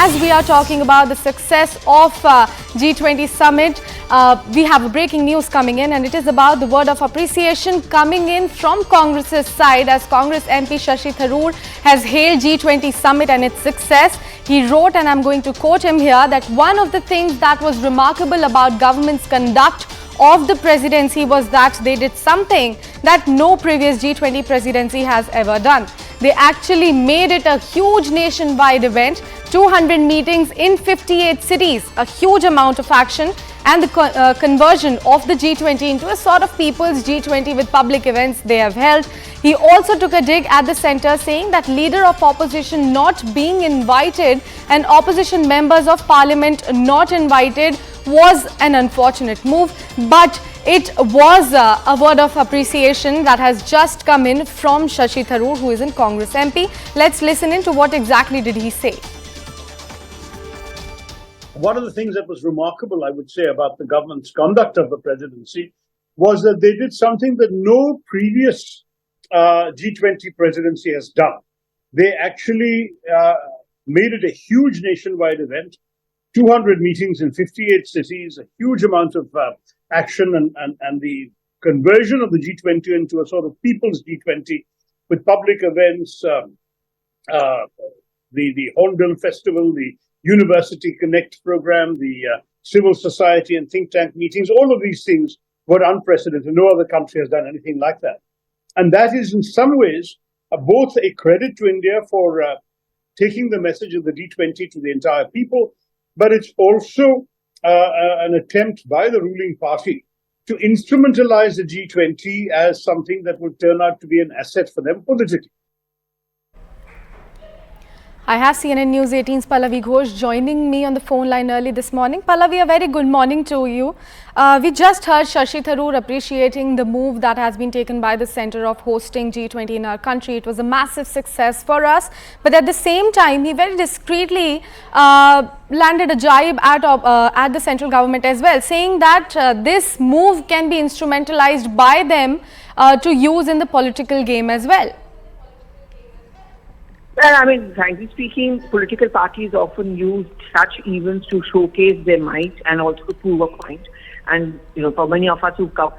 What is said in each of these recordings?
as we are talking about the success of G20 summit, we have breaking news coming in, and it is about the word of appreciation coming in from Congress's side, as Congress MP Shashi Tharoor has hailed G20 summit and its success. He wrote, and I'm going to quote him here, that one of the things that was remarkable about government's conduct of the presidency was that they did something that no previous G20 presidency has ever done. They actually made it a huge nationwide event, 200 meetings in 58 cities, a huge amount of action, and the conversion of the G20 into a sort of people's G20 with public events they have held. He also took a dig at the centre, saying that leader of opposition not being invited and opposition members of parliament not invited was an unfortunate move, but it was a word of appreciation that has just come in from Shashi Tharoor, who is in Congress MP. Let's listen in to what exactly did he say. One of the things that was remarkable, I would say, about the government's conduct of the presidency was that they did something that no previous G20 presidency has done. They actually made it a huge nationwide event, 200 meetings in 58 cities, a huge amount of action, and the conversion of the G20 into a sort of people's G20 with public events, the Hornbill Festival, the University Connect program, the civil society and think tank meetings. All of these things were unprecedented. No other country has done anything like that. And that is in some ways both a credit to India for taking the message of the G20 to the entire people, but it's also an attempt by the ruling party to instrumentalize the G20 as something that would turn out to be an asset for them politically. I have CNN News 18's Pallavi Ghosh joining me on the phone line early this morning. Pallavi, a very good morning to you. We just heard Shashi Tharoor appreciating the move that has been taken by the centre of hosting G20 in our country. It was a massive success for us. But at the same time, he very discreetly landed a jibe at the central government as well, saying that this move can be instrumentalized by them to use in the political game as well. Well, I mean, frankly speaking, political parties often use such events to showcase their might and also to prove a point. And, you know, for many of us who come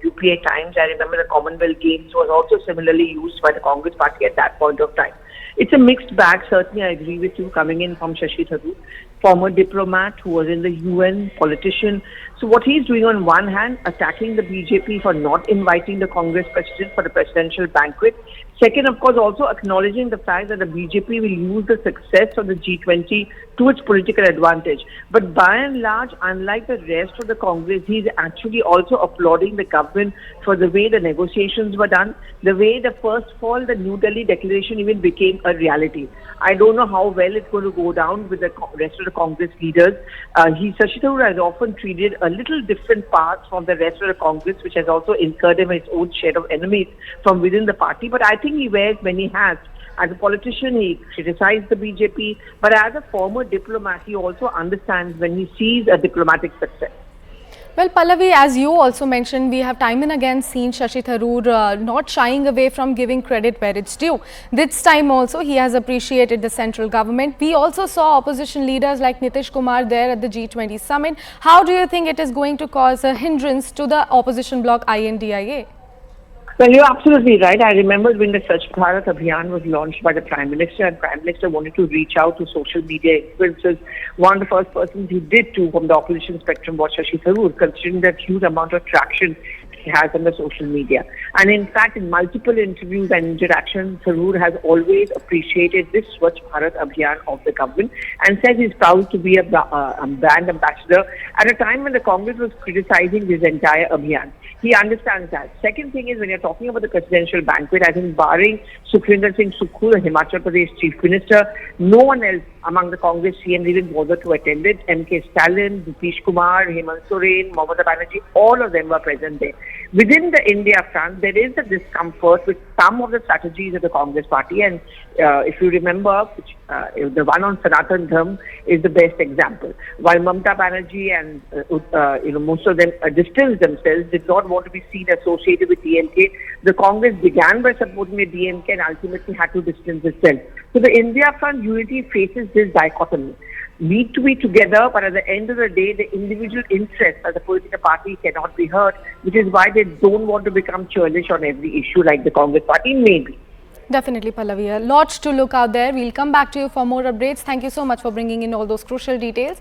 UPA times, I remember the Commonwealth Games was also similarly used by the Congress party at that point of time. It's a mixed bag, certainly. I agree with you, coming in from Shashi Tharoor, former diplomat who was in the UN, politician. So what he's doing on one hand, attacking the BJP for not inviting the Congress president for the presidential banquet. Second, of course, also acknowledging the fact that the BJP will use the success of the G20 to its political advantage. But by and large, unlike the rest of the Congress, he's actually also applauding the government for the way the negotiations were done, the way the first of all, the New Delhi declaration even became a reality. I don't know how well it's going to go down with the rest of the Congress leaders. Shashi Tharoor has often treated a little different paths from the rest of the Congress, which has also incurred him its own share of enemies from within the party. But I think he wears many hats. As a politician, he criticized the BJP, but as a former diplomat, he also understands when he sees a diplomatic success. Well, Pallavi, as you also mentioned, we have time and again seen Shashi Tharoor not shying away from giving credit where it's due. This time also, he has appreciated the central government. We also saw opposition leaders like Nitish Kumar there at the G20 summit. How do you think it is going to cause a hindrance to the opposition bloc INDIA? Well, you're absolutely right. I remember when the Swachh Bharat Abhiyan was launched by the Prime Minister, and Prime Minister wanted to reach out to social media influencers. One of the first persons he did to from the opposition spectrum was Shashi Tharoor, considering that huge amount of traction he has on the social media. And in fact, in multiple interviews and interactions, Tharoor has always appreciated this Swachh Bharat Abhiyan of the government and says he's proud to be a brand ambassador at a time when the Congress was criticizing this entire Abhiyan. He understands that. Second thing is, when you're talking about the presidential banquet, I think barring Sukhwinder Singh Sukhu, the Himachal Pradesh Chief Minister, no one else among the Congress CMs even bothered to attend it. MK Stalin, Nitish Kumar, Hemant Soren, Mamata Banerjee, all of them were present there. Within the India front, there is a discomfort with some of the strategies of the Congress party, and if you remember, the one on Sanatan Dharma is the best example. While Mamata Banerjee and most of them distanced themselves, did not want to be seen associated with DMK, the Congress began by supporting the DMK and ultimately had to distance itself. So the India Front unity faces this dichotomy. Need to be together, but at the end of the day, the individual interests of the political party cannot be hurt, which is why they don't want to become churlish on every issue like the Congress party may be. Definitely, Pallavi. A lot to look out there. We'll come back to you for more updates. Thank you so much for bringing in all those crucial details.